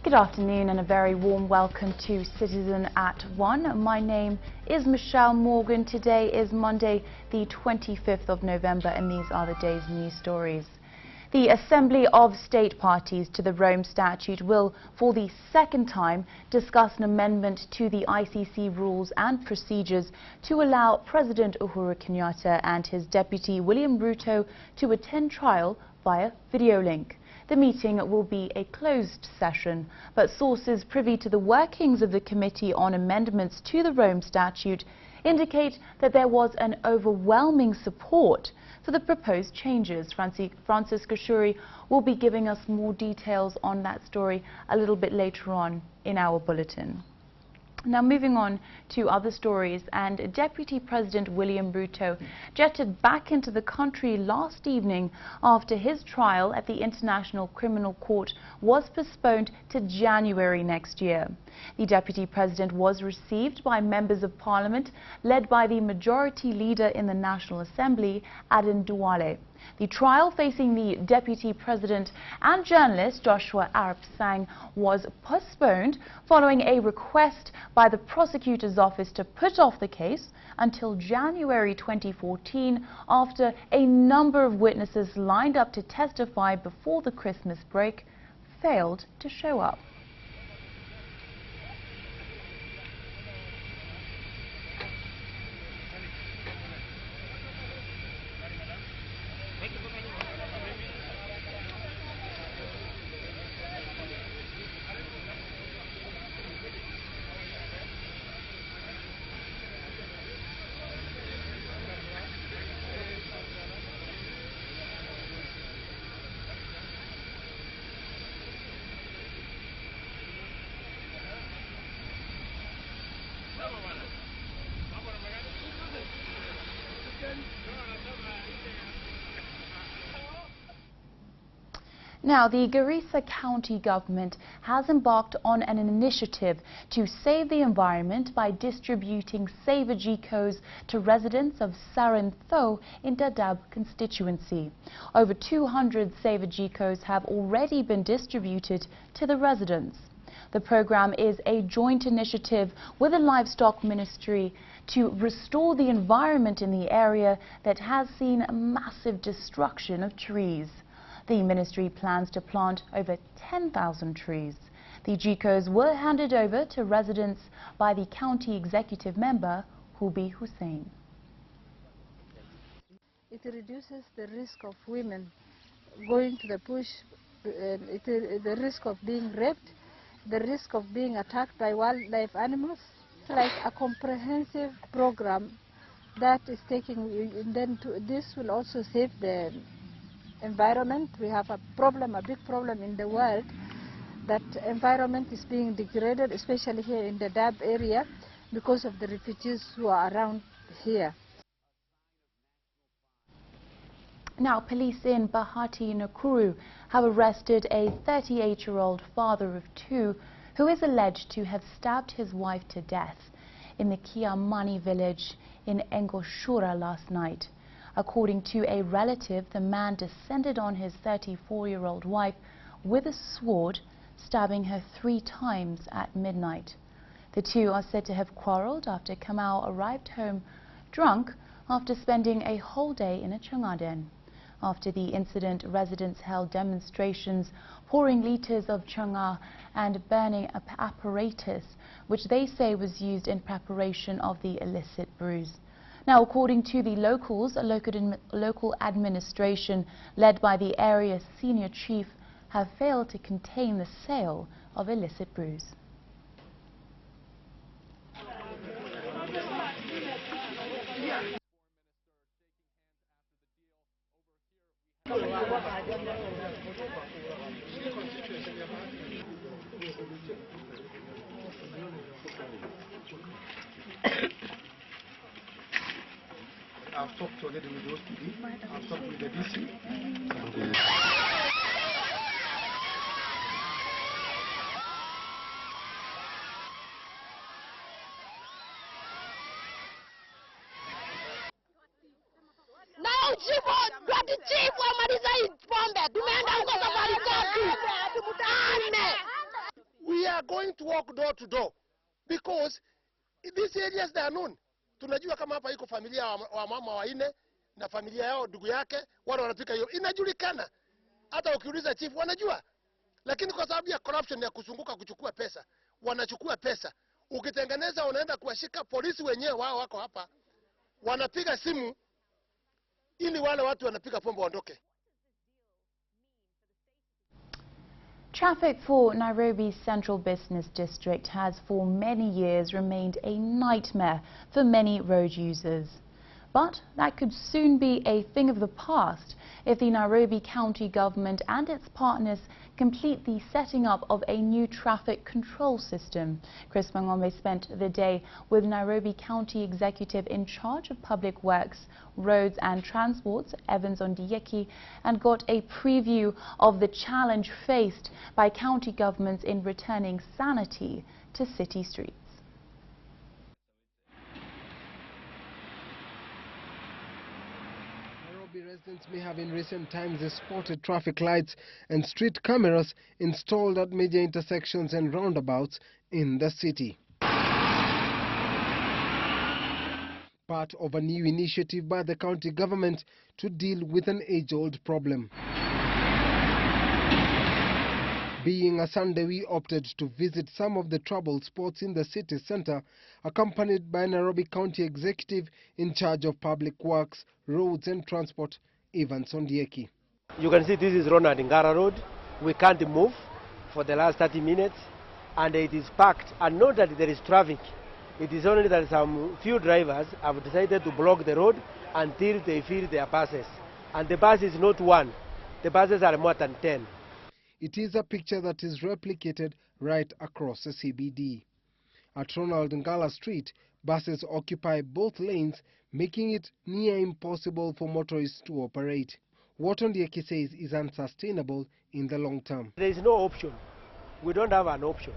Good afternoon and a very warm welcome to Citizen at 1. My name is Michelle Morgan. Today is Monday, the 25th of November, and these are the day's news stories. The Assembly of State Parties to the Rome Statute will, for the second time, discuss an amendment to the ICC rules and procedures to allow President Uhuru Kenyatta and his deputy William Ruto to attend trial via video link. The meeting will be a closed session, but sources privy to the workings of the Committee on Amendments to the Rome Statute indicate that there was an overwhelming support for the proposed changes. Francis Kashuri will be giving us more details on that story a little bit later on in our bulletin. Now moving on to other stories, and Deputy President William Ruto jetted back into the country last evening after his trial at the International Criminal Court was postponed to January next year. The Deputy President was received by members of Parliament led by the Majority Leader in the National Assembly, Aden Duale. The trial facing the Deputy President and journalist Joshua Arap Sang was postponed following a request by the prosecutor's office to put off the case until January 2014 after a number of witnesses lined up to testify before the Christmas break failed to show up. Now, the Garissa County government has embarked on an initiative to save the environment by distributing Savagicos to residents of Sarantho in Dadaab constituency. Over 200 Savagicos have already been distributed to the residents. The program is a joint initiative with the Livestock Ministry to restore the environment in the area that has seen massive destruction of trees. The ministry plans to plant over 10,000 trees. The GECOs were handed over to residents by the county executive member, Hubi Hussein. It reduces the risk of women going to the bush, the risk of being raped, the risk of being attacked by wildlife animals. It's like a comprehensive program that is taking, and then this will also save the environment. We have a problem, a big problem in the world, that environment is being degraded, especially here in the Dadaab area, because of the refugees who are around here. Now, police in Bahati Nakuru have arrested a 38-year-old father of two who is alleged to have stabbed his wife to death in the Kiamani village in Engoshura last night. According to a relative, the man descended on his 34-year-old wife with a sword, stabbing her 3 times at midnight. The two are said to have quarreled after Kamau arrived home drunk after spending a whole day in a changaden. After the incident, residents held demonstrations, pouring litres of changa and burning apparatus, which they say was used in preparation of the illicit brews. Now, according to the locals, a local administration led by the area senior chief have failed to contain the sale of illicit brews. I've talked already with those people. I've talked with the DC. Now, chief wamaliza hii pombe, tumeenda huko safari tatu. going to walk door to door because in these areas they are known. Tunajua kama hapa iko familia wa mama waine na familia yao ndugu yake wale wanapika hiyo. Inajulikana. Hata ukiuliza chief wanajua. Lakini kwa sababu ya corruption ya kusunguka kuchukua pesa, wanachukua pesa. Ukitengeneza unaenda kuwashika polisi wenyewe wao wako hapa. Wanapiga simu ili wale watu wanapiga pombe waondoke. Traffic for Nairobi's Central Business District has for many years remained a nightmare for many road users. But that could soon be a thing of the past if the Nairobi County Government and its partners complete the setting up of a new traffic control system. Chris Mangombe spent the day with Nairobi County Executive in charge of Public Works, Roads and Transport, Evans Ondieki, and got a preview of the challenge faced by county governments in returning sanity to city streets. Residents may have in recent times spotted traffic lights and street cameras installed at major intersections and roundabouts in the city. Part of a new initiative by the county government to deal with an age-old problem. Being a Sunday, we opted to visit some of the troubled spots in the city center, accompanied by Nairobi County Executive in charge of Public Works, Roads and Transport, Evans Ondieki. You can see this is Ronald Ngara Road. We can't move for the last 30 minutes and it is packed, and not that there is traffic. It is only that some few drivers have decided to block the road until they fill their buses. And the bus is not one, the buses are more than 10. It is a picture that is replicated right across the CBD. At Ronald Ngala Street, buses occupy both lanes, making it near impossible for motorists to operate. What Ondieki says is unsustainable in the long term. There is no option. We don't have an option.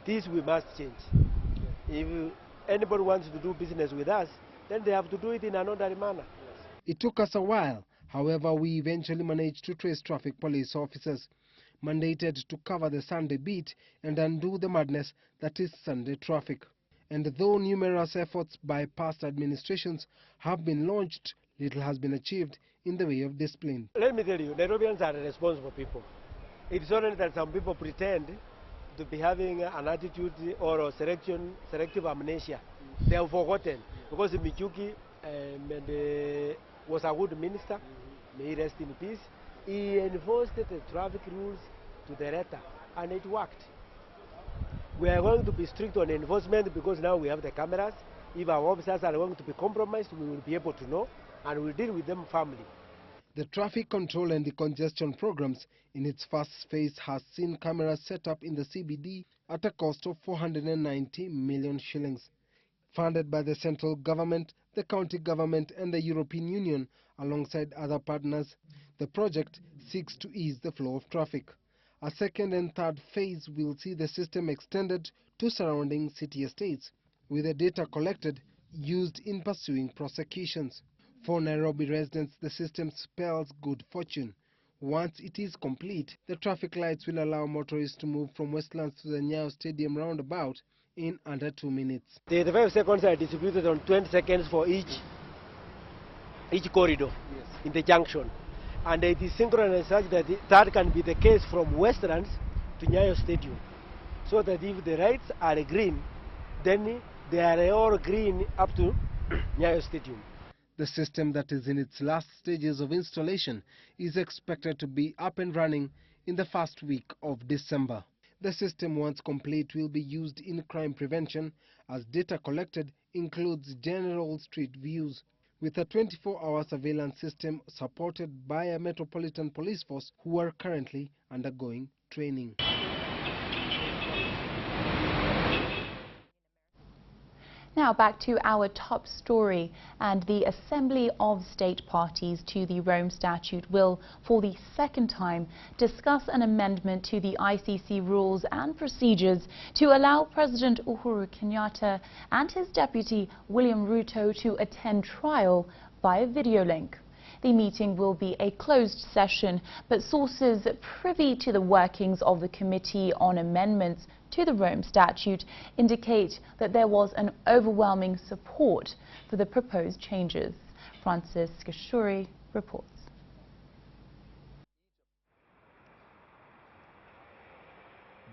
This we must change. If anybody wants to do business with us, then they have to do it in an orderly manner. It took us a while. However, we eventually managed to trace traffic police officers mandated to cover the Sunday beat and undo the madness that is Sunday traffic. And though numerous efforts by past administrations have been launched, little has been achieved in the way of discipline. Let me tell you, Nairobians are responsible people. It's only that some people pretend to be having an attitude or a selective amnesia. They have forgotten because Michuki was a good minister, may he rest in peace. He enforced the traffic rules to the letter and it worked. We are going to be strict on enforcement because now we have the cameras. If our officers are going to be compromised, we will be able to know and we'll deal with them firmly. The traffic control and decongestion programs in its first phase has seen cameras set up in the CBD at a cost of 490 million shillings. Funded by the central government, the county government and the European Union alongside other partners, the project seeks to ease the flow of traffic. A second and third phase will see the system extended to surrounding city estates, with the data collected used in pursuing prosecutions. For Nairobi residents, the system spells good fortune. Once it is complete, the traffic lights will allow motorists to move from Westlands to the Nyayo Stadium roundabout in under 2 minutes. The 5 seconds are distributed on 20 seconds for each corridor in the junction. And it is synchronized such that that can be the case from Westlands to Nyayo Stadium. So that if the lights are green, then they are all green up to Nyayo Stadium. The system that is in its last stages of installation is expected to be up and running in the first week of December. The system, once complete, will be used in crime prevention as data collected includes general street views, with a 24-hour surveillance system supported by a metropolitan police force who are currently undergoing training. Now back to our top story, and the Assembly of State Parties to the Rome Statute will, for the second time, discuss an amendment to the ICC rules and procedures to allow President Uhuru Kenyatta and his deputy William Ruto to attend trial via video link. The meeting will be a closed session, but sources privy to the workings of the Committee on Amendments to the Rome Statute indicate that there was an overwhelming support for the proposed changes. Francis Gashuri reports.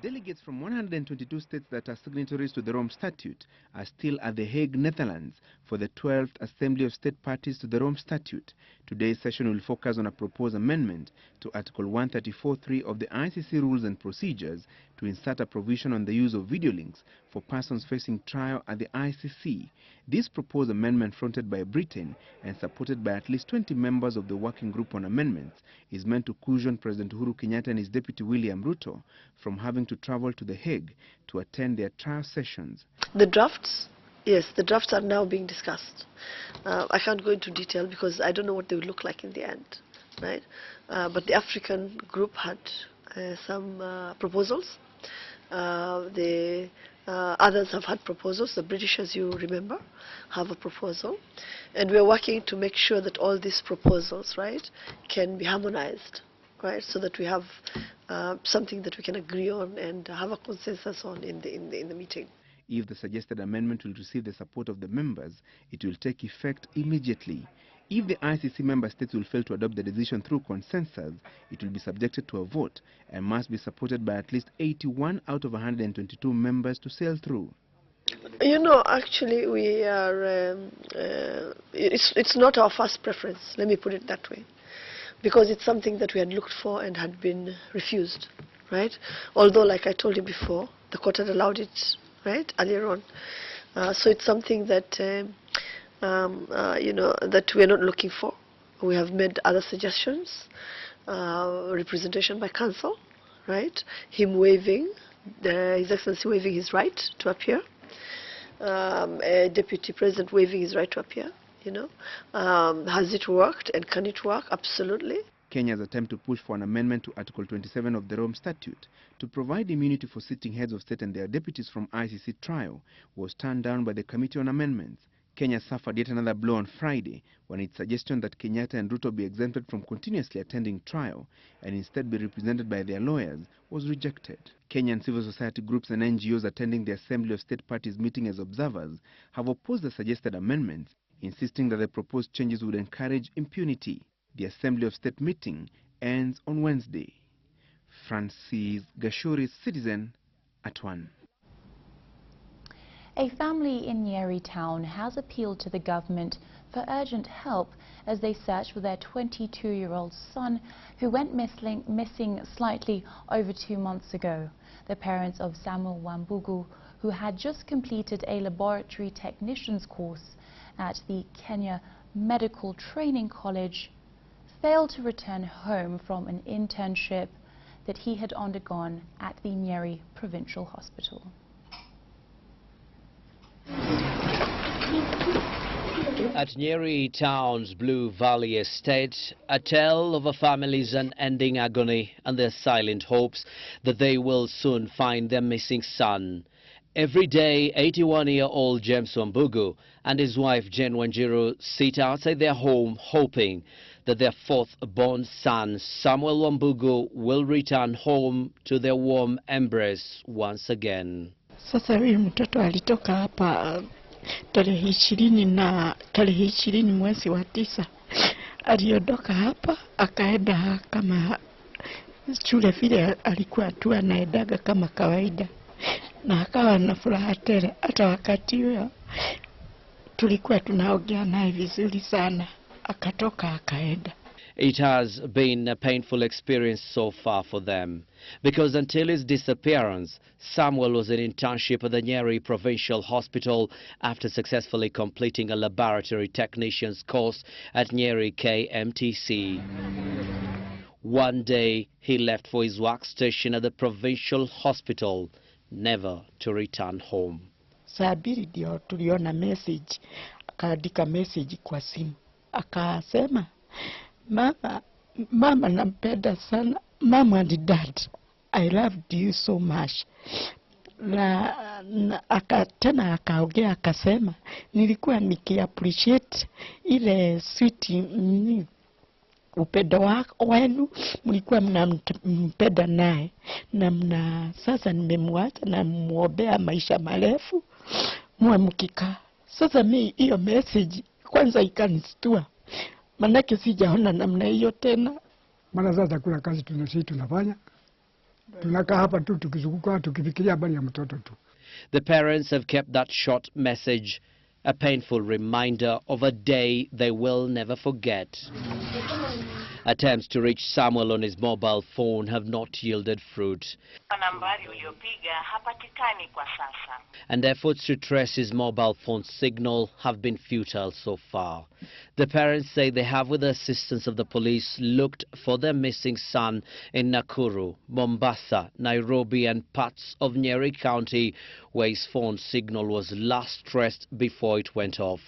Delegates from 122 states that are signatories to the Rome Statute are still at The Hague, Netherlands, for the 12th Assembly of State Parties to the Rome Statute. Today's session will focus on a proposed amendment to Article 134.3 of the ICC Rules and Procedures to insert a provision on the use of video links for persons facing trial at the ICC. This proposed amendment, fronted by Britain and supported by at least 20 members of the Working Group on Amendments, is meant to cushion President Uhuru Kenyatta and his deputy William Ruto from having to travel to The Hague to attend their trial sessions. The drafts, yes, the drafts are now being discussed. I can't go into detail because I don't know what they will look like in the end, right? But the African group had some proposals. The others have had proposals. The British, as you remember, have a proposal. And we are working to make sure that all these proposals, right, can be harmonized, right, so that we have something that we can agree on and have a consensus on in the meeting. If the suggested amendment will receive the support of the members, it will take effect immediately. If the ICC member states will fail to adopt the decision through consensus, it will be subjected to a vote and must be supported by at least 81 out of 122 members to sail through. You know, actually, we are. It's not our first preference. Let me put it that way, because it's something that we had looked for and had been refused, right? Although, like I told you before, the court had allowed it, right, earlier on. So it's something that, you know, that we're not looking for. We have made other suggestions, representation by counsel, right? Him waiving, His Excellency waiving his right to appear, a Deputy President waiving his right to appear, you know. Has it worked and can it work? Absolutely. Kenya's attempt to push for an amendment to Article 27 of the Rome Statute to provide immunity for sitting heads of state and their deputies from ICC trial was turned down by the Committee on Amendments. Kenya suffered yet another blow on Friday when its suggestion that Kenyatta and Ruto be exempted from continuously attending trial and instead be represented by their lawyers was rejected. Kenyan civil society groups and NGOs attending the Assembly of State Parties meeting as observers have opposed the suggested amendments, insisting that the proposed changes would encourage impunity. The Assembly of State meeting ends on Wednesday. Francis Gashuri, Citizen at 1. A family in Nyeri town has appealed to the government for urgent help as they search for their 22-year-old son who went missing slightly over 2 months ago. The parents of Samuel Wambugu, who had just completed a laboratory technician's course at the Kenya Medical Training College, failed to return home from an internship that he had undergone at the Nyeri Provincial Hospital. At Nyeri town's Blue Valley estate, a tale of a family's unending agony and their silent hopes that they will soon find their missing son. Every day, 81-year-old James Wambugu and his wife Jane Wanjiru sit outside their home hoping that their fourth-born son, Samuel Wambugu, will return home to their warm embrace once again. Sasa huyu mtoto alitoka hapa tarehe 20 mwezi wa 9. Aliondoka hapa akaenda kama shule vile alikuwa tu anaendaga kama kawaida, na akawa na furaha tele. Hata wakati huo tulikuwa tunaongea naye vizuri sana, akatoka akaenda. It has been a painful experience so far for them, because until his disappearance, Samuel was in internship at the Nyeri Provincial Hospital after successfully completing a laboratory technician's course at Nyeri KMTC. One day, he left for his workstation at the Provincial Hospital, never to return home. Saa 2 ndio tuliona message, akaandika message kwa simu, akasema, Mama nampenda sana. Mama and Dad, I loved you so much. Tena akaongea akasema, nilikuwa niki appreciate ile sweet upendo wenu, mlikuwa mnampenda naye, na sasa nimemwacha na muombea maisha marefu, muwe mkikaa. Sasa mimi hiyo message kwanza ikanistua, manake sijaona namna hiyo tena. Maana sasa kuna kazi tunafanya, tunakaa hapa tu tukizunguka tukifikiria habari ya mtoto tu. The parents have kept that short message, a painful reminder of a day they will never forget. Attempts to reach Samuel on his mobile phone have not yielded fruit. And efforts to trace his mobile phone signal have been futile so far. The parents say they have, with the assistance of the police, looked for their missing son in Nakuru, Mombasa, Nairobi and parts of Nyeri County, where his phone signal was last traced before it went off.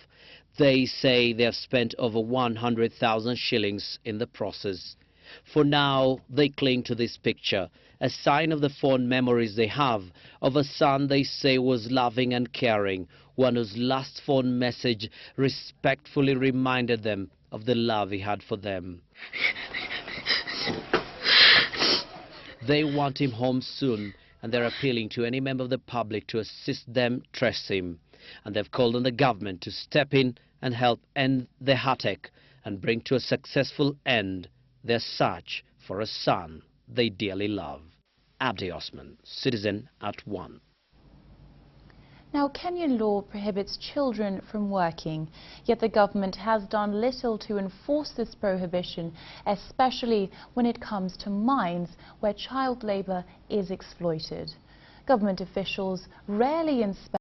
They say they have spent over 100,000 shillings in the process. For now, they cling to this picture, a sign of the fond memories they have of a son they say was loving and caring, one whose last phone message respectfully reminded them of the love he had for them. They want him home soon, and they're appealing to any member of the public to assist them trace him. And they've called on the government to step in and help end the heartache and bring to a successful end their search for a son they dearly love. Abdi Osman, Citizen at 1. Now, Kenyan law prohibits children from working, yet the government has done little to enforce this prohibition, especially when it comes to mines where child labour is exploited. Government officials rarely inspect